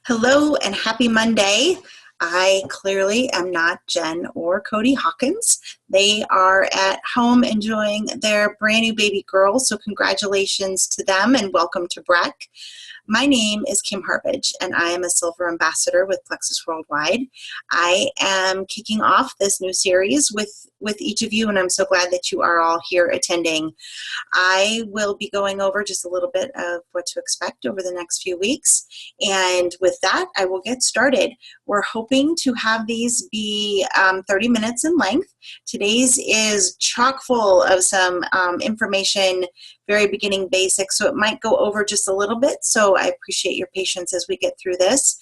Hello and happy Monday. I clearly am not Jen or Cody Hawkins. They are at home enjoying their brand new baby girl, so congratulations to them and welcome to Breck. My name is Kim Harbage, and I am a Silver Ambassador with Plexus Worldwide. I am kicking off this new series with each of you, and I'm so glad that you are all here attending. I will be going over just a little bit of what to expect over the next few weeks, and with that, I will get started. We're hoping to have these be 30 minutes in length. Today's is chock full of some information, very beginning basics, so it might go over just a little bit, so I appreciate your patience as we get through this,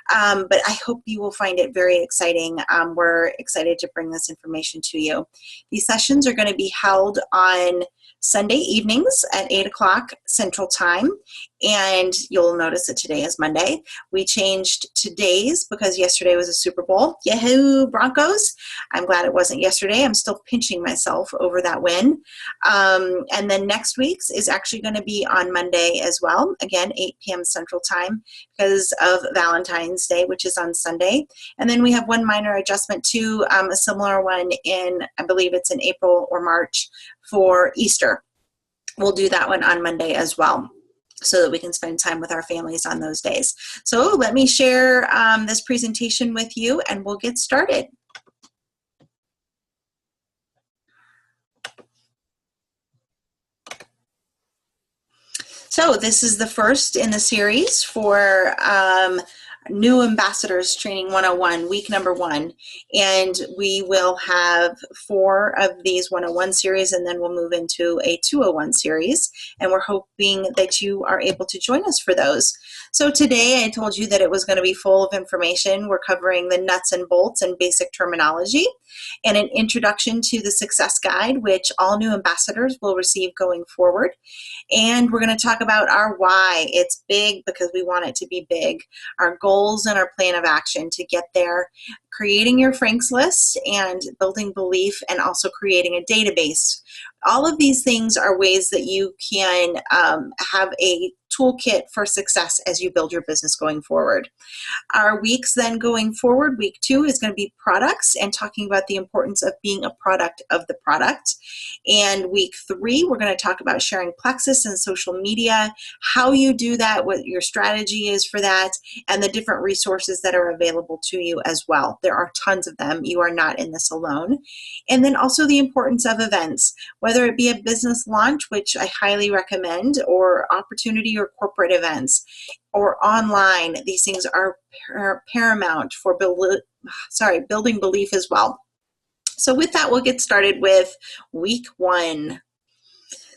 but I hope you will find it very exciting. We're excited to bring this information to you. These sessions are going to be held on Sunday evenings at 8 o'clock Central Time, and you'll notice that today is Monday. We changed today's because yesterday was a Super Bowl. Yahoo, Broncos! I'm glad it wasn't yesterday. I'm still pinching myself over that win. And then next week's is actually going to be on Monday as well, again, 8 p.m. Central Time because of Valentine's Day, which is on Sunday. And then we have one minor adjustment to a similar one in, I believe it's in April or March for Easter. We'll do that one on Monday as well, so that we can spend time with our families on those days. So let me share this presentation with you and we'll get started. So this is the first in the series for New Ambassadors Training 101, week number 1. And we will have 4 of these 101 series, and then we'll move into a 201 series. And we're hoping that you are able to join us for those. So today I told you that it was going to be full of information. We're covering the nuts and bolts and basic terminology, and an introduction to the success guide, which all new ambassadors will receive going forward. And we're going to talk about our why. It's big because we want it to be big. Our goals and our plan of action to get there, creating your Franks list and building belief, and also creating a database. All of these things are ways that you can have a toolkit for success as you build your business going forward. Our weeks then going forward, week 2 is going to be products and talking about the importance of being a product of the product. And week 3, we're going to talk about sharing Plexus and social media, how you do that, what your strategy is for that, and the different resources that are available to you as well. There are tons of them. You are not in this alone. And then also the importance of events, whether it be a business launch, which I highly recommend, or opportunity or corporate events, or online. These things are paramount for building belief as well. So with that, we'll get started with week 1.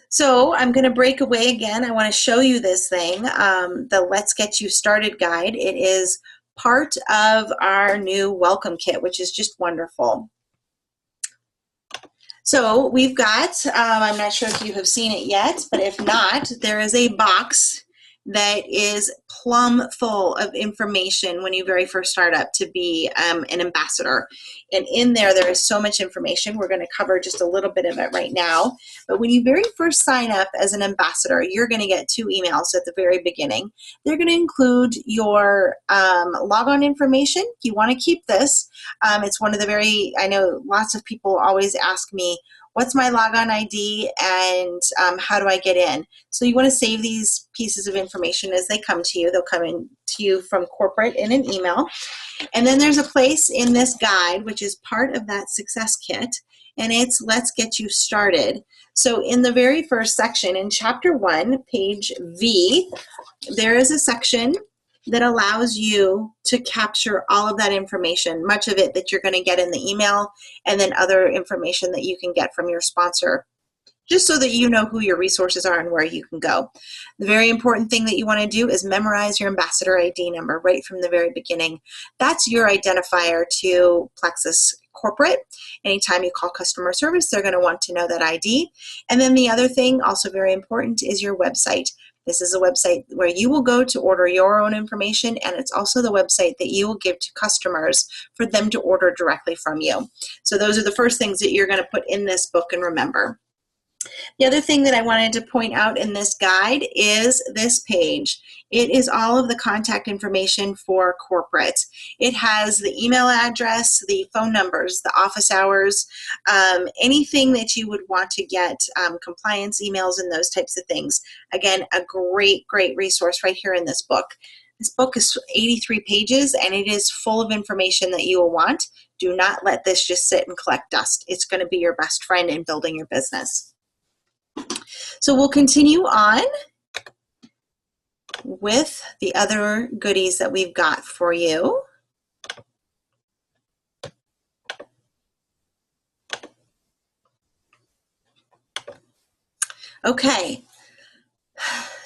So I'm going to break away again. I want to show you this thing, the Let's Get You Started guide. It is part of our new welcome kit, which is just wonderful. So we've got, I'm not sure if you have seen it yet, but if not, there is a box that is plumb full of information when you very first start up to be an ambassador. And in there is so much information. We're going to cover just a little bit of it right now. But when you very first sign up as an ambassador, you're going to get 2 emails at the very beginning. They're going to include your log-on information. You want to keep this. It's one of the I know lots of people always ask me, what's my logon ID and how do I get in? So you want to save these pieces of information as they come to you. They'll come in to you from corporate in an email. And then there's a place in this guide, which is part of that success kit, and it's Let's Get You Started. So in the very first section, in chapter 1, page V, there is a section that allows you to capture all of that information, much of it that you're going to get in the email, and then other information that you can get from your sponsor, just so that you know who your resources are and where you can go. The very important thing that you want to do is memorize your ambassador ID number right from the very beginning. That's your identifier to Plexus Corporate. Anytime you call customer service, they're going to want to know that ID. And then the other thing, also very important, is your website. This is a website where you will go to order your own information, and it's also the website that you will give to customers for them to order directly from you. So those are the first things that you're going to put in this book and remember. The other thing that I wanted to point out in this guide is this page. It is all of the contact information for corporate. It has the email address, the phone numbers, the office hours, anything that you would want to get, compliance emails and those types of things. Again, a great, great resource right here in this book. This book is 83 pages and it is full of information that you will want. Do not let this just sit and collect dust. It's going to be your best friend in building your business. So we'll continue on with the other goodies that we've got for you. Okay.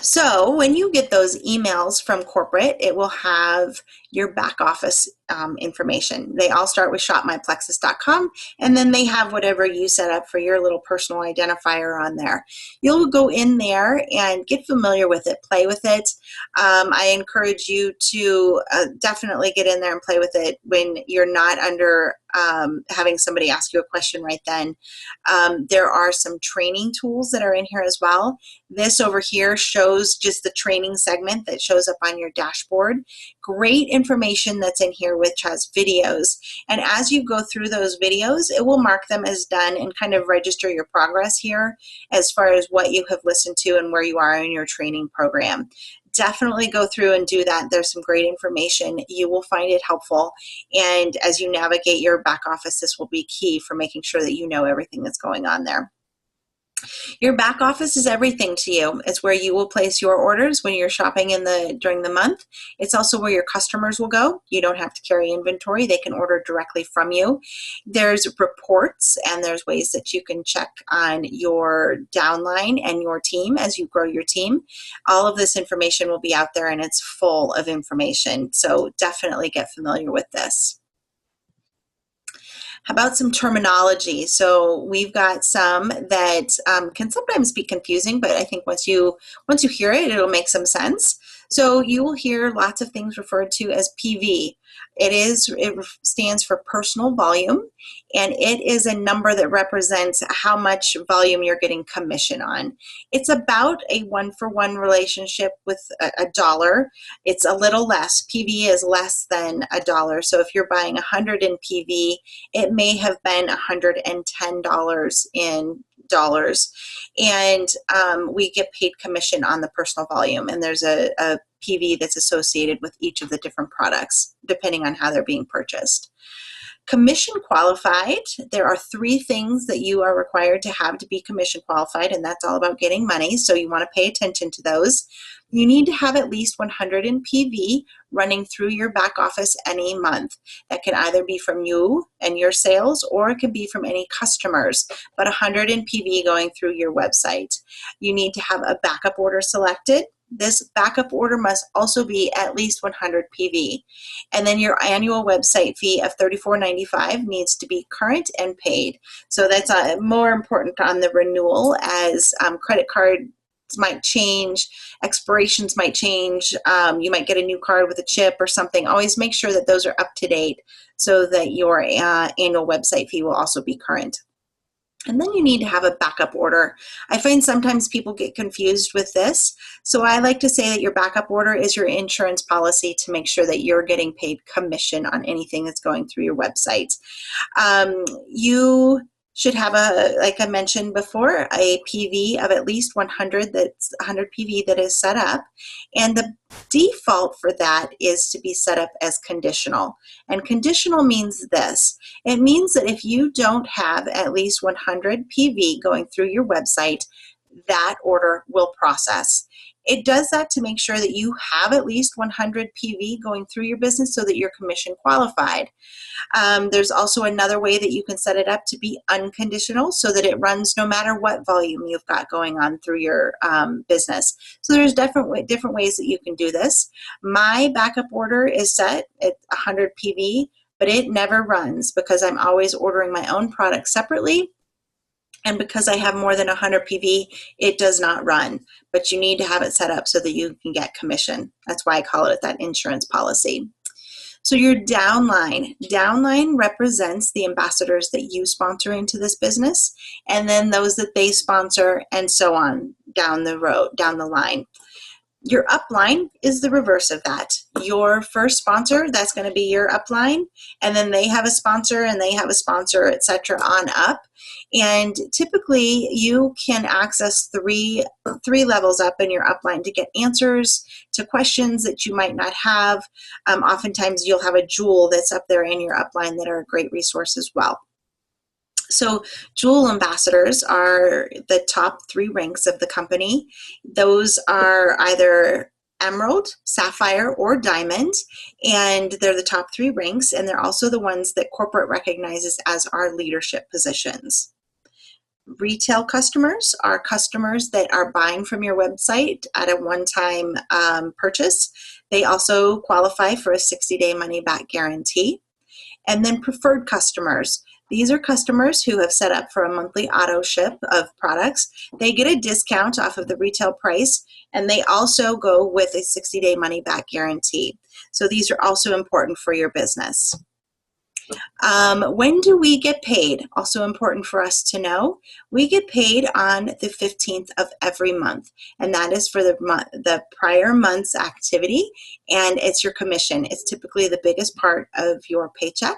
So when you get those emails from corporate, it will have your back office information. They all start with shopmyplexus.com, and then they have whatever you set up for your little personal identifier on there. You'll go in there and get familiar with it, play with it. I encourage you to definitely get in there and play with it when you're not under having somebody ask you a question right then. There are some training tools that are in here as well. This over here shows just the training segment that shows up on your dashboard. Great information that's in here, which has videos. And as you go through those videos, it will mark them as done and kind of register your progress here as far as what you have listened to and where you are in your training program. Definitely go through and do that. There's some great information. You will find it helpful. And as you navigate your back office, this will be key for making sure that you know everything that's going on there. Your back office is everything to you. It's where you will place your orders when you're shopping during the month. It's also where your customers will go. You don't have to carry inventory. They can order directly from you. There's reports and there's ways that you can check on your downline and your team as you grow your team. All of this information will be out there and it's full of information. So definitely get familiar with this. How about some terminology? So we've got some that can sometimes be confusing, but I think once you hear it, it'll make some sense. So you will hear lots of things referred to as PV. It stands for personal volume, and it is a number that represents how much volume you're getting commission on. It's about a one-for-one relationship with a dollar. It's a little less. PV is less than a dollar. So if you're buying 100 in PV, it may have been $110 in dollars, and we get paid commission on the personal volume, and there's a PV that's associated with each of the different products depending on how they're being purchased. Commission qualified, there are 3 things that you are required to have to be commission qualified, and that's all about getting money, so you want to pay attention to those. You need to have at least 100 in PV running through your back office any month. That can either be from you and your sales, or it can be from any customers, but 100 in PV going through your website. You need to have a backup order selected. This backup order must also be at least 100 PV. And then your annual website fee of $34.95 needs to be current and paid. So that's more important on the renewal, as credit cards might change, expirations might change, you might get a new card with a chip or something. Always make sure that those are up to date so that your annual website fee will also be current. And then you need to have a backup order. I find sometimes people get confused with this. So I like to say that your backup order is your insurance policy to make sure that you're getting paid commission on anything that's going through your website. You should have like I mentioned before, a PV of at least 100, that's 100 PV that is set up. And the default for that is to be set up as conditional. And conditional means this. It means that if you don't have at least 100 PV going through your website, that order will process. It does that to make sure that you have at least 100 PV going through your business so that you're commission qualified. There's also another way that you can set it up to be unconditional so that it runs no matter what volume you've got going on through your business. So there's different ways that you can do this. My backup order is set at 100 PV, but it never runs because I'm always ordering my own product separately. And because I have more than 100 PV, it does not run. But you need to have it set up so that you can get commission. That's why I call it that insurance policy. So your downline represents the ambassadors that you sponsor into this business, and then those that they sponsor, and so on down the road, down the line. Your upline is the reverse of that. Your first sponsor, that's going to be your upline, and then they have a sponsor, and they have a sponsor, etc. on up. And typically, you can access three levels up in your upline to get answers to questions that you might not have. Oftentimes, you'll have a jewel that's up there in your upline that are a great resource as well. So jewel ambassadors are the top 3 ranks of the company. Those are either emerald, sapphire, or diamond, and they're the top 3 ranks, and they're also the ones that corporate recognizes as our leadership positions. Retail customers are customers that are buying from your website at a one-time purchase. They also qualify for a 60-day money-back guarantee. And then preferred customers. These are customers who have set up for a monthly auto ship of products. They get a discount off of the retail price, and they also go with a 60-day money-back guarantee. So these are also important for your business. When do we get paid? Also important for us to know. We get paid on the 15th of every month, and that is for the prior month's activity, and it's your commission. It's typically the biggest part of your paycheck.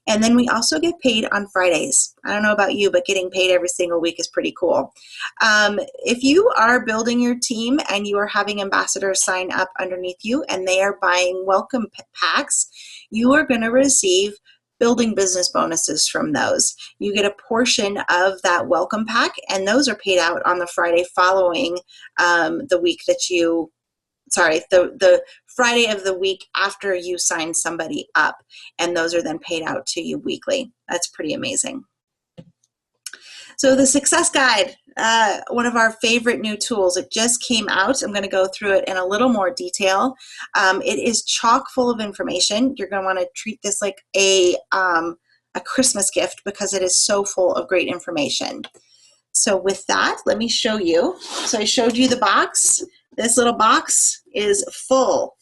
And then we also get paid on Fridays. I don't know about you, but getting paid every single week is pretty cool. If you are building your team and you are having ambassadors sign up underneath you and they are buying welcome packs, you are going to receive building business bonuses from those. You get a portion of that welcome pack, and those are paid out on the Friday following the week that you, the Friday of the week after you sign somebody up, and those are then paid out to you weekly. That's pretty amazing. So the Success Guide, one of our favorite new tools, it just came out. I'm going to go through it in a little more detail. It is chock full of information. You're going to want to treat this like a Christmas gift because it is so full of great information. So with that, let me show you. So I showed you the box. This little box is full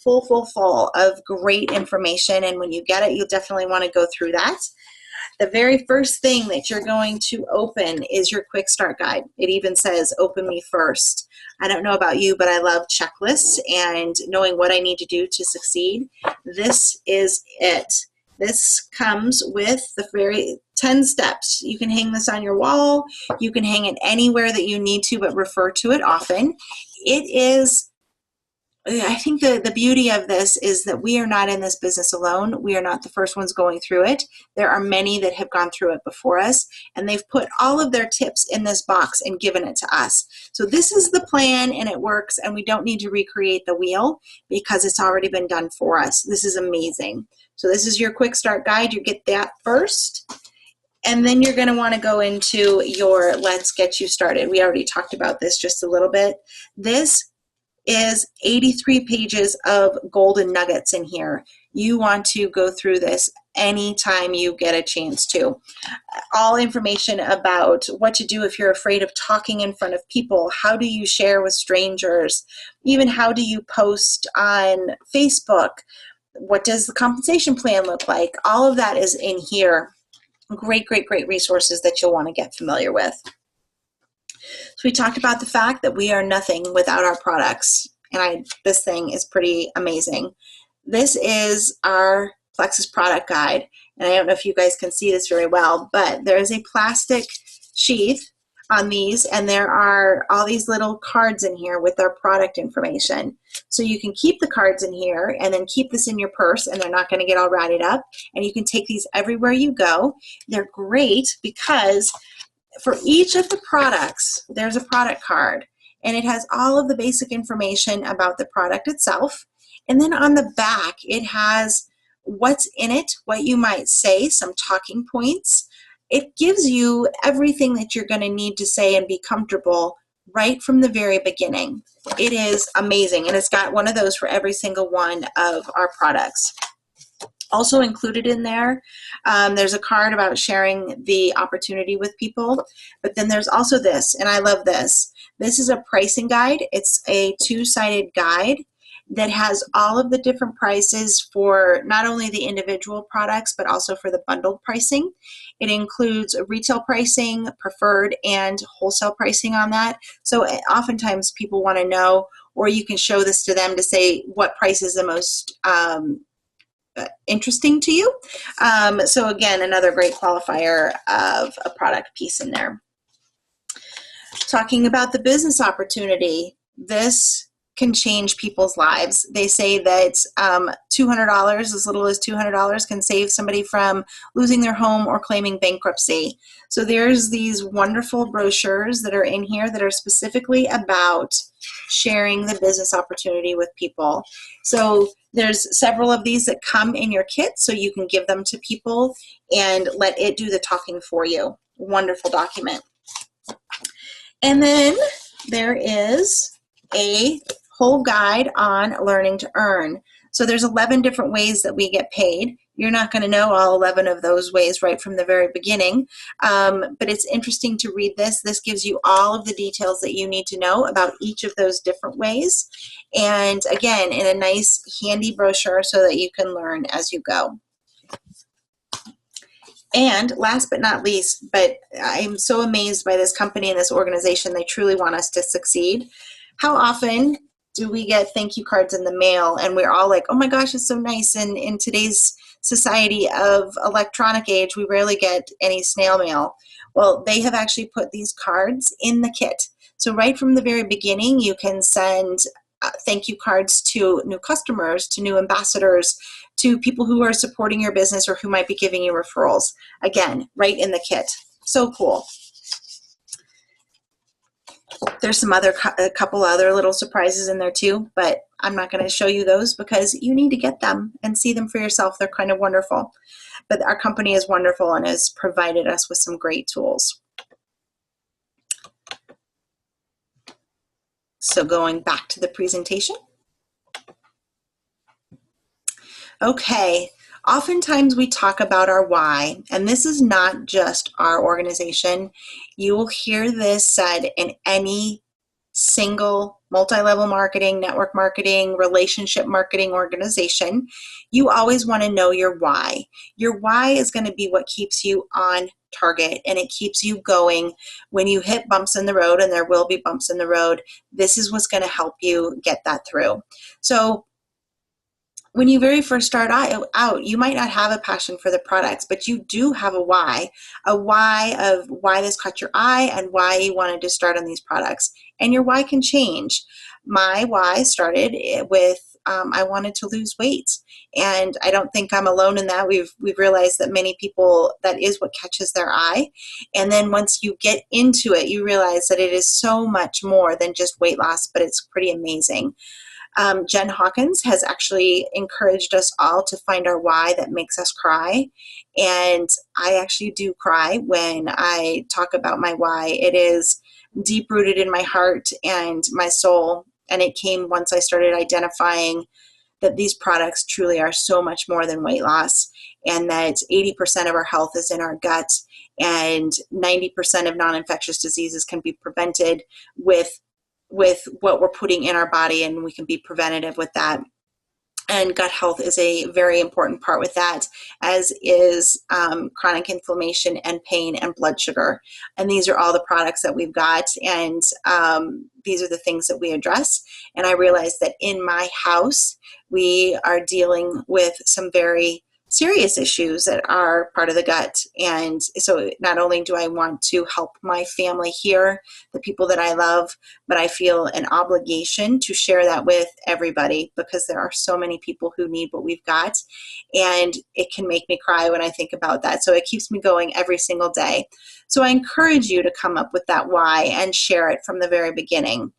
of great information, and when you get it, you'll definitely want to go through that. The very first thing that you're going to open is your quick start guide. It even says, open me first. I don't know about you, but I love checklists and knowing what I need to do to succeed. This is it. This comes with the very 10 steps. You can hang this on your wall. You can hang it anywhere that you need to, but refer to it often. It is, I think the beauty of this is that we are not in this business alone. We are not the first ones going through it. There are many that have gone through it before us, and they've put all of their tips in this box and given it to us. So this is the plan, and it works, and we don't need to recreate the wheel because it's already been done for us. This is amazing. So this is your quick start guide. You get that first. And then you're going to want to go into your Let's Get You Started. We already talked about this just a little bit. This is 83 pages of golden nuggets in here. You want to go through this anytime you get a chance to. All information about what to do if you're afraid of talking in front of people, how do you share with strangers, even how do you post on Facebook, what does the compensation plan look like? All of that is in here. Great resources that you'll want to get familiar with. So we talked about the fact that we are nothing without our products, and this thing is pretty amazing. This is our Plexus product guide, and I don't know if you guys can see this very well, but there is a plastic sheath on these, and there are all these little cards in here with our product information. So you can keep the cards in here and then keep this in your purse, and they're not going to get all ratted up, and you can take these everywhere you go. They're great because for each of the products, there's a product card, and it has all of the basic information about the product itself. And then on the back, it has what's in it, what you might say, some talking points. It gives you everything that you're going to need to say and be comfortable right from the very beginning. It is amazing, and it's got one of those for every single one of our products. Also included in there, there's a card about sharing the opportunity with people, but then there's also this, and I love this. This is a pricing guide. It's a two-sided guide, that has all of the different prices for not only the individual products, but also for the bundled pricing. It includes retail pricing, preferred, and wholesale pricing on that. So oftentimes people want to know, or you can show this to them to say what price is the most interesting to you. So again, another great qualifier of a product piece in there. Talking about the business opportunity, this can change people's lives. They say that $200, as little as $200, can save somebody from losing their home or claiming bankruptcy. So there's these wonderful brochures that are in here that are specifically about sharing the business opportunity with people. So there's several of these that come in your kit, so you can give them to people and let it do the talking for you. Wonderful document. And then there is a whole guide on learning to earn. So there's 11 different ways that we get paid. You're not going to know all 11 of those ways right from the very beginning, but it's interesting to read this. This gives you all of the details that you need to know about each of those different ways. And again, in a nice handy brochure so that you can learn as you go. And last but not least, but I'm so amazed by this company and this organization. They truly want us to succeed. How often do we get thank you cards in the mail and we're all like, oh my gosh, it's so nice. And in today's society of electronic age, we rarely get any snail mail. Well, they have actually put these cards in the kit. So right from the very beginning, you can send thank you cards to new customers, to new ambassadors, to people who are supporting your business or who might be giving you referrals. Again, right in the kit. So cool. There's a couple other little surprises in there too, but I'm not going to show you those because you need to get them and see them for yourself. They're kind of wonderful. But our company is wonderful and has provided us with some great tools. So going back to the presentation. Okay, oftentimes we talk about our why, and this is not just our organization. You will hear this said in any single multi-level marketing, network marketing, relationship marketing organization. You always want to know your why. Your why is going to be what keeps you on target, and it keeps you going when you hit bumps in the road, and there will be bumps in the road. This is what's going to help you get that through. So when you very first start out, you might not have a passion for the products, but you do have a why of why this caught your eye and why you wanted to start on these products. And your why can change. My why started with I wanted to lose weight, and I don't think I'm alone in that. We've realized that many people, that is what catches their eye. And then once you get into it, you realize that it is so much more than just weight loss, but it's pretty amazing. Jen Hawkins has actually encouraged us all to find our why that makes us cry. And I actually do cry when I talk about my why. It is deep rooted in my heart and my soul. And it came once I started identifying that these products truly are so much more than weight loss, and that 80% of our health is in our gut, and 90% of non-infectious diseases can be prevented with what we're putting in our body, and we can be preventative with that. And gut health is a very important part with that, as is chronic inflammation and pain and blood sugar. And these are all the products that we've got, and these are the things that we address. And I realized that in my house, we are dealing with some very serious issues that are part of the gut. And so not only do I want to help my family here, the people that I love, but I feel an obligation to share that with everybody, because there are so many people who need what we've got. And it can make me cry when I think about that. So it keeps me going every single day. So I encourage you to come up with that why and share it from the very beginning.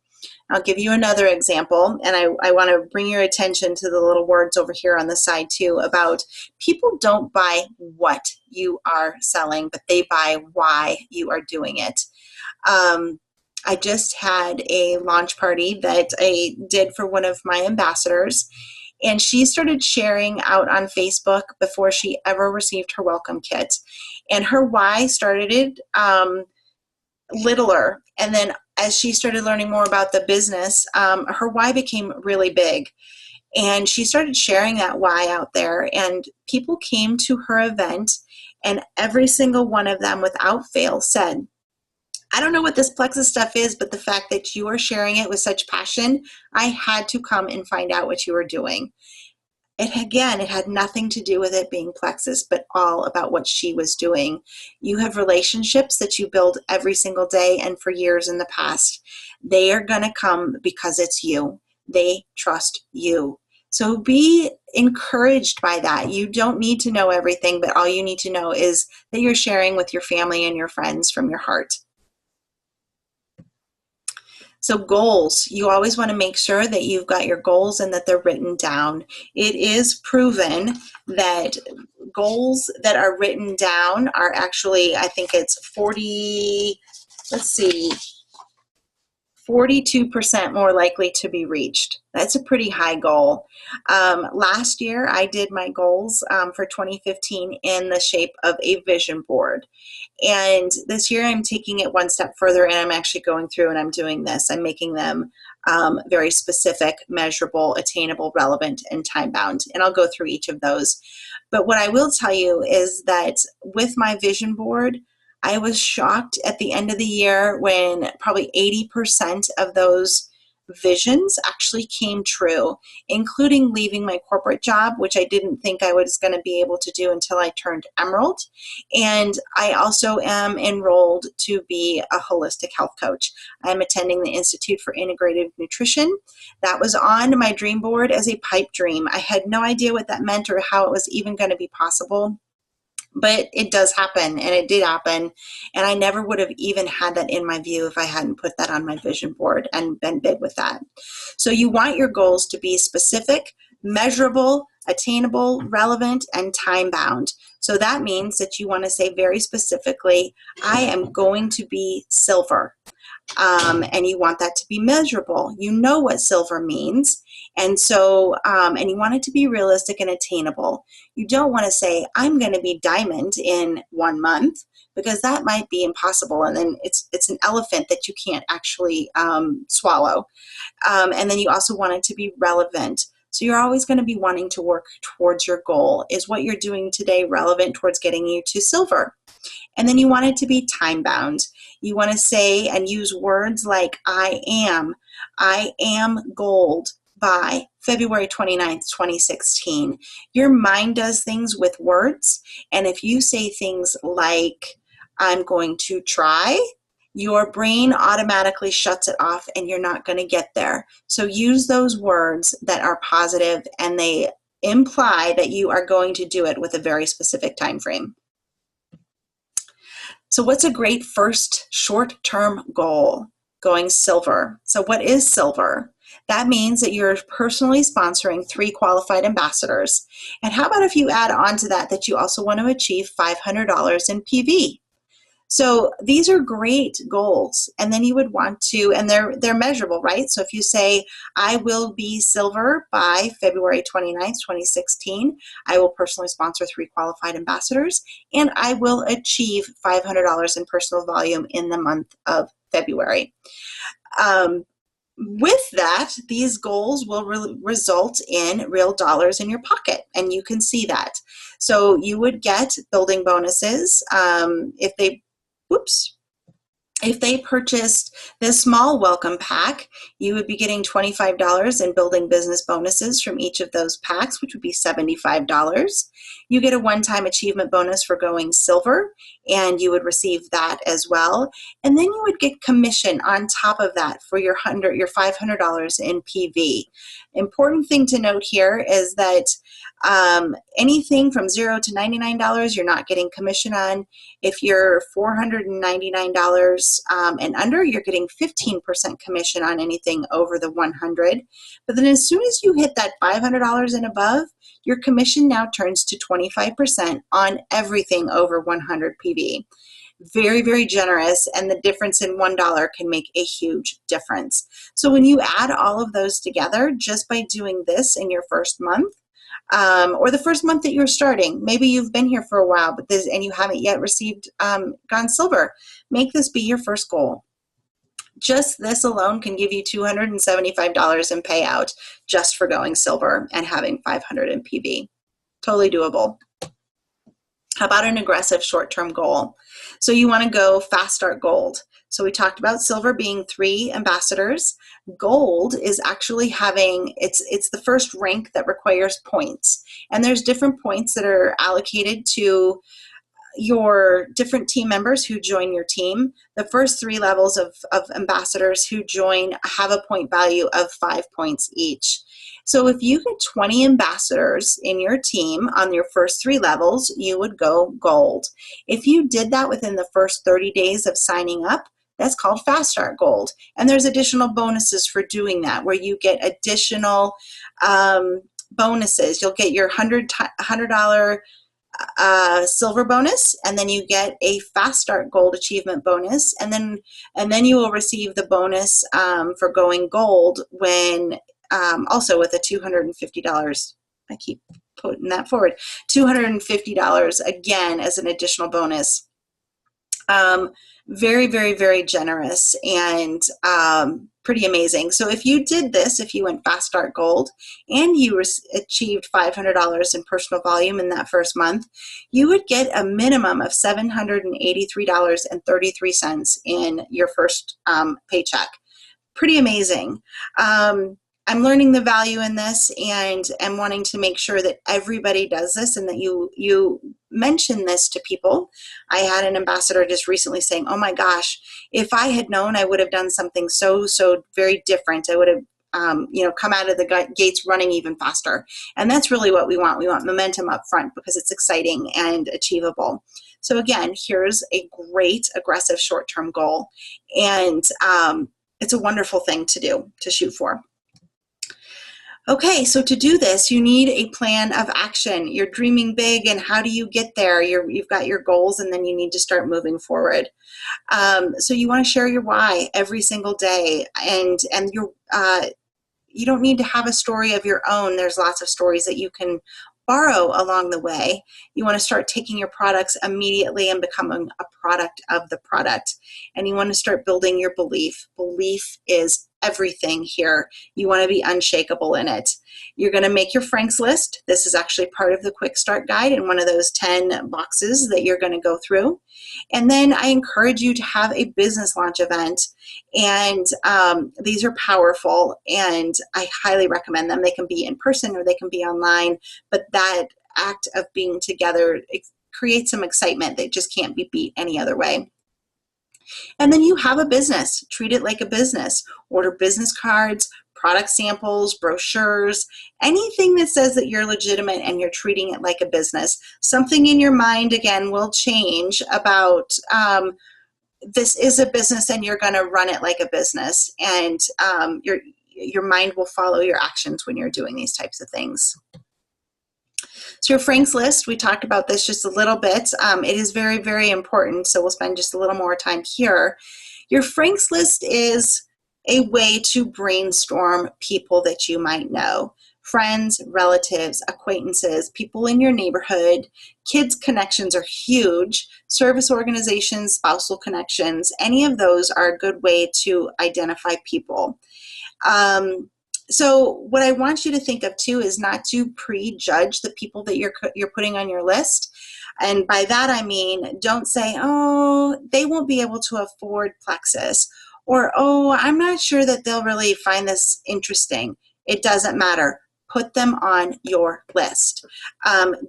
I'll give you another example, and I want to bring your attention to the little words over here on the side too, about people don't buy what you are selling, but they buy why you are doing it. I just had a launch party that I did for one of my ambassadors, and she started sharing out on Facebook before she ever received her welcome kit. And her why started littler, and then as she started learning more about the business, her why became really big. And she started sharing that why out there, and people came to her event, and every single one of them without fail said, I don't know what this Plexus stuff is, but the fact that you are sharing it with such passion, I had to come and find out what you were doing. It had nothing to do with it being Plexus, but all about what she was doing. You have relationships that you build every single day and for years in the past. They are going to come because it's you. They trust you. So be encouraged by that. You don't need to know everything, but all you need to know is that you're sharing with your family and your friends from your heart. So goals, you always want to make sure that you've got your goals and that they're written down. It is proven that goals that are written down are actually, I think it's 42% more likely to be reached. That's a pretty high goal. Last year, I did my goals for 2015 in the shape of a vision board. And this year I'm taking it one step further, and I'm actually going through and I'm doing this. I'm making them very specific, measurable, attainable, relevant, and time-bound. And I'll go through each of those. But what I will tell you is that with my vision board, I was shocked at the end of the year when probably 80% of those visions actually came true, including leaving my corporate job, which I didn't think I was going to be able to do until I turned Emerald. And I also am enrolled to be a holistic health coach. I'm attending the Institute for Integrative Nutrition. That was on my dream board as a pipe dream. I had no idea what that meant or how it was even going to be possible. But it does happen, and it did happen, and I never would have even had that in my view if I hadn't put that on my vision board and been big with that. So you want your goals to be specific, measurable, attainable, relevant, and time-bound. So that means that you want to say very specifically, I am going to be silver. And you want that to be measurable. You know what silver means. And so, and you want it to be realistic and attainable. You don't want to say, I'm going to be diamond in 1 month, because that might be impossible. And then it's an elephant that you can't actually swallow. And then you also want it to be relevant. So you're always going to be wanting to work towards your goal. Is what you're doing today relevant towards getting you to silver? And then you want it to be time-bound. You want to say and use words like I am gold by February 29th, 2016. Your mind does things with words. And if you say things like, I'm going to try, your brain automatically shuts it off and you're not going to get there. So use those words that are positive and they imply that you are going to do it with a very specific time frame. So what's a great first short-term goal? Going silver. So what is silver? That means that you're personally sponsoring 3 qualified ambassadors. And how about if you add on to that you also want to achieve $500 in PV? So these are great goals, and then you would want to, and they're measurable, right? So if you say, I will be silver by February 29th, 2016, I will personally sponsor 3 qualified ambassadors, and I will achieve $500 in personal volume in the month of February. With that, these goals will result in real dollars in your pocket, and you can see that. So you would get building bonuses if they purchased this small welcome pack, you would be getting $25 in building business bonuses from each of those packs, which would be $75. You get a one-time achievement bonus for going silver, and you would receive that as well. And then you would get commission on top of that for your $500 in PV. Important thing to note here is that anything from $0 to $99 you're not getting commission on. If you're $499 and under, you're getting 15% commission on anything over the $100. But then as soon as you hit that $500 and above, your commission now turns to 25% on everything over 100 PV. Very, very generous, and the difference in $1 can make a huge difference. So when you add all of those together, just by doing this in your first month, or the first month that you're starting, maybe you've been here for a while, and you haven't yet received gone silver, make this be your first goal. Just this alone can give you $275 in payout just for going silver and having 500 in PV. Totally doable. How about an aggressive short-term goal? So you want to go fast start gold. So we talked about silver being 3 ambassadors. Gold is actually having, it's the first rank that requires points. And there's different points that are allocated to your different team members who join your team. The first 3 levels of ambassadors who join have a point value of 5 points each. So if you get 20 ambassadors in your team on your first 3 levels, you would go gold. If you did that within the first 30 days of signing up, that's called Fast Start Gold. And there's additional bonuses for doing that, where you get additional bonuses. You'll get your $100 silver bonus, and then you get a Fast Start Gold achievement bonus, and then you will receive the bonus for going gold when also with a $250. I keep putting that forward. $250 again as an additional bonus. Very, very, very generous and pretty amazing. So if you did this, if you went Fast Start Gold and you achieved $500 in personal volume in that first month, you would get a minimum of $783.33 in your first paycheck. Pretty amazing. I'm learning the value in this and am wanting to make sure that everybody does this and that you mention this to people. I had an ambassador just recently saying, oh my gosh, if I had known, I would have done something so very different. I would have come out of the gates running even faster. And that's really what we want. We want momentum up front because it's exciting and achievable. So again, here's a great aggressive short-term goal. And it's a wonderful thing to do, to shoot for. Okay, so to do this, you need a plan of action. You're dreaming big, and how do you get there? You've got your goals, and then you need to start moving forward. So you want to share your why every single day, and you don't need to have a story of your own. There's lots of stories that you can borrow along the way. You want to start taking your products immediately and becoming a product of the product. And you want to start building your belief. Belief is everything here. You want to be unshakable in it. You're going to make your Frank's list. This is actually part of the quick start guide in one of those 10 boxes that you're going to go through. And then I encourage you to have a business launch event. And these are powerful and I highly recommend them. They can be in person or they can be online, but that act of being together, it creates some excitement that just can't be beat any other way. And then you have a business. Treat it like a business. Order business cards, product samples, brochures, anything that says that you're legitimate and you're treating it like a business. Something in your mind, again, will change about this is a business and you're going to run it like a business. And your mind will follow your actions when you're doing these types of things. So your Frank's list, we talked about this just a little bit. It is very, very important, so we'll spend just a little more time here. Your Frank's list is a way to brainstorm people that you might know. Friends, relatives, acquaintances, people in your neighborhood. Kids connections are huge. Service organizations, spousal connections, any of those are a good way to identify people. So what I want you to think of too is not to prejudge the people that you're putting on your list. And by that I mean, don't say, oh, they won't be able to afford Plexus, or, oh, I'm not sure that they'll really find this interesting. It doesn't matter. Put them on your list.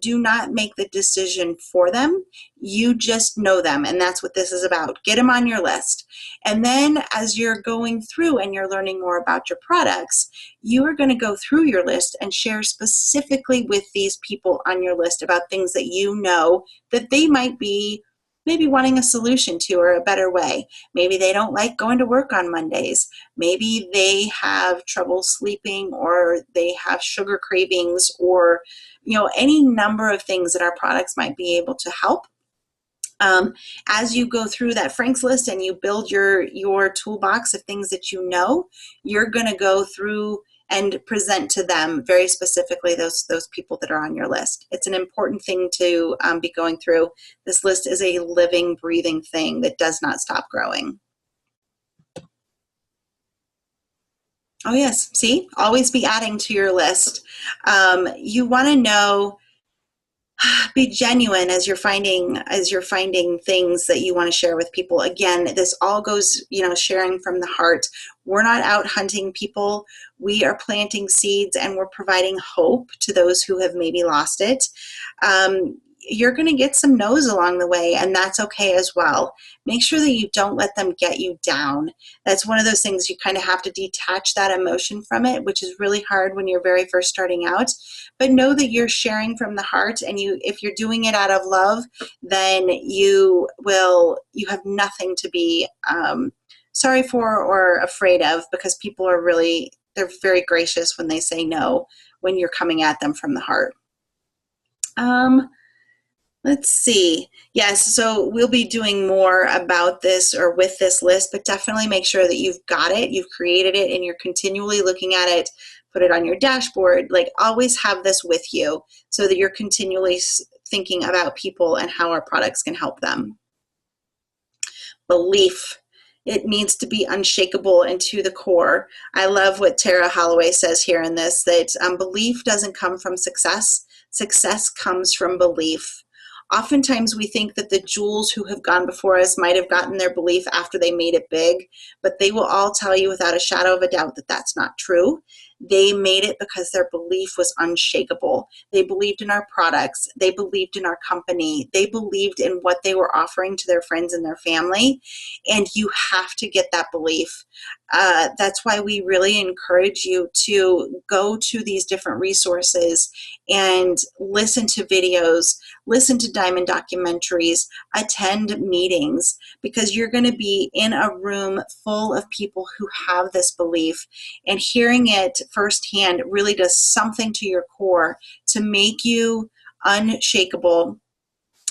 Do not make the decision for them. You just know them, and that's what this is about. Get them on your list. And then as you're going through and you're learning more about your products, you are going to go through your list and share specifically with these people on your list about things that you know that they might be maybe wanting a solution to or a better way. Maybe they don't like going to work on Mondays. Maybe they have trouble sleeping, or they have sugar cravings, or any number of things that our products might be able to help. As you go through that Frank's list and you build your toolbox of things that you know, you're going to go through and present to them very specifically those people that are on your list. It's an important thing to be going through. This list is a living, breathing thing that does not stop growing. Oh yes, see, always be adding to your list. You want to know, be genuine as you're finding things that you want to share with people. Again, this all goes, sharing from the heart. We're not out hunting people. We are planting seeds and we're providing hope to those who have maybe lost it. You're going to get some no's along the way, and that's okay as well. Make sure that you don't let them get you down. That's one of those things you kind of have to detach that emotion from it, which is really hard when you're very first starting out. But know that you're sharing from the heart, and if you're doing it out of love, then you have nothing to be sorry for or afraid of, because people are they're very gracious when they say no, when you're coming at them from the heart. Let's see. Yes, so we'll be doing more about this or with this list, but definitely make sure that you've got it, you've created it, and you're continually looking at it. Put it on your dashboard. Like, always have this with you so that you're continually thinking about people and how our products can help them. Belief. It needs to be unshakable and to the core. I love what Tara Holloway says here in this, that belief doesn't come from success. Success comes from belief. Oftentimes we think that the jewels who have gone before us might have gotten their belief after they made it big, but they will all tell you without a shadow of a doubt that that's not true. They made it because their belief was unshakable. They believed in our products. They believed in our company. They believed in what they were offering to their friends and their family. And you have to get that belief. That's why we really encourage you to go to these different resources and listen to videos, listen to diamond documentaries, attend meetings, because you're going to be in a room full of people who have this belief, and hearing it firsthand really does something to your core to make you unshakable.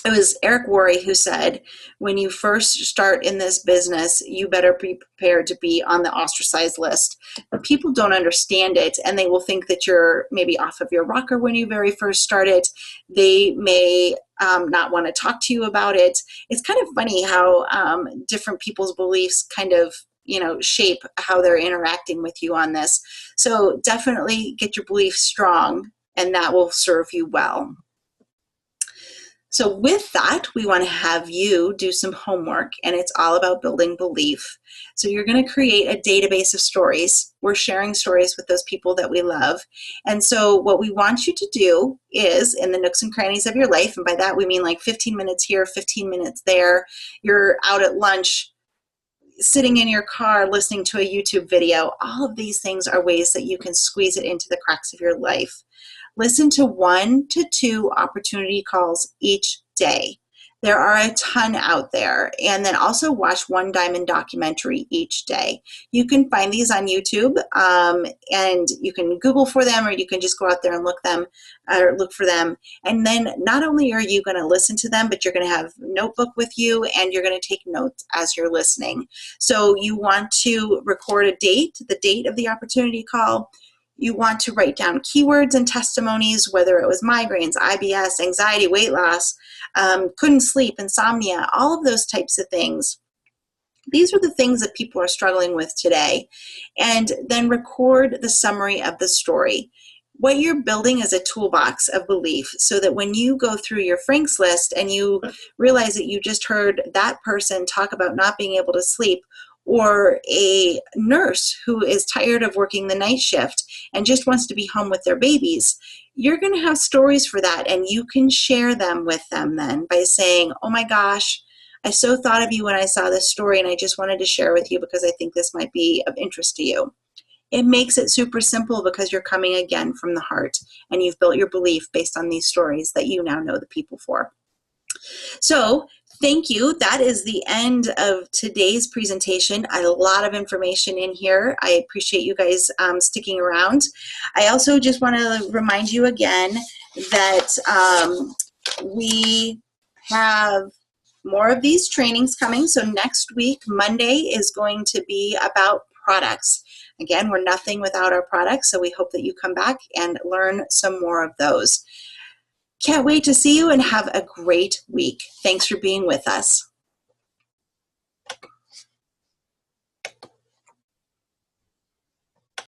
It was Eric Worre who said, when you first start in this business, you better be prepared to be on the ostracized list. People don't understand it, and they will think that you're maybe off of your rocker when you very first started. They may not want to talk to you about it. It's kind of funny how different people's beliefs kind of shape how they're interacting with you on this. So definitely get your beliefs strong, and that will serve you well. So with that, we want to have you do some homework, and it's all about building belief. So you're going to create a database of stories. We're sharing stories with those people that we love. And so what we want you to do is, in the nooks and crannies of your life, and by that we mean like 15 minutes here, 15 minutes there, you're out at lunch, sitting in your car listening to a YouTube video, all of these things are ways that you can squeeze it into the cracks of your life. Listen to 1 to 2 opportunity calls each day. There are a ton out there. And then also watch 1 diamond documentary each day. You can find these on YouTube, and you can Google for them, or you can just go out there and look for them. And then not only are you going to listen to them, but you're going to have a notebook with you, and you're going to take notes as you're listening. So you want to record a date, the date of the opportunity call. You want to write down keywords and testimonies, whether it was migraines, IBS, anxiety, weight loss, couldn't sleep, insomnia, all of those types of things. These are the things that people are struggling with today. And then record the summary of the story. What you're building is a toolbox of belief, so that when you go through your Frank's list and you realize that you just heard that person talk about not being able to sleep, or a nurse who is tired of working the night shift and just wants to be home with their babies, you're going to have stories for that, and you can share them with them then by saying, oh my gosh, I so thought of you when I saw this story, and I just wanted to share with you because I think this might be of interest to you. It makes it super simple because you're coming again from the heart, and you've built your belief based on these stories that you now know the people for. So thank you. That is the end of today's presentation. A lot of information in here. I appreciate you guys sticking around. I also just want to remind you again that we have more of these trainings coming. So next week, Monday, is going to be about products. Again, we're nothing without our products, so we hope that you come back and learn some more of those. Can't wait to see you, and have a great week. Thanks for being with us.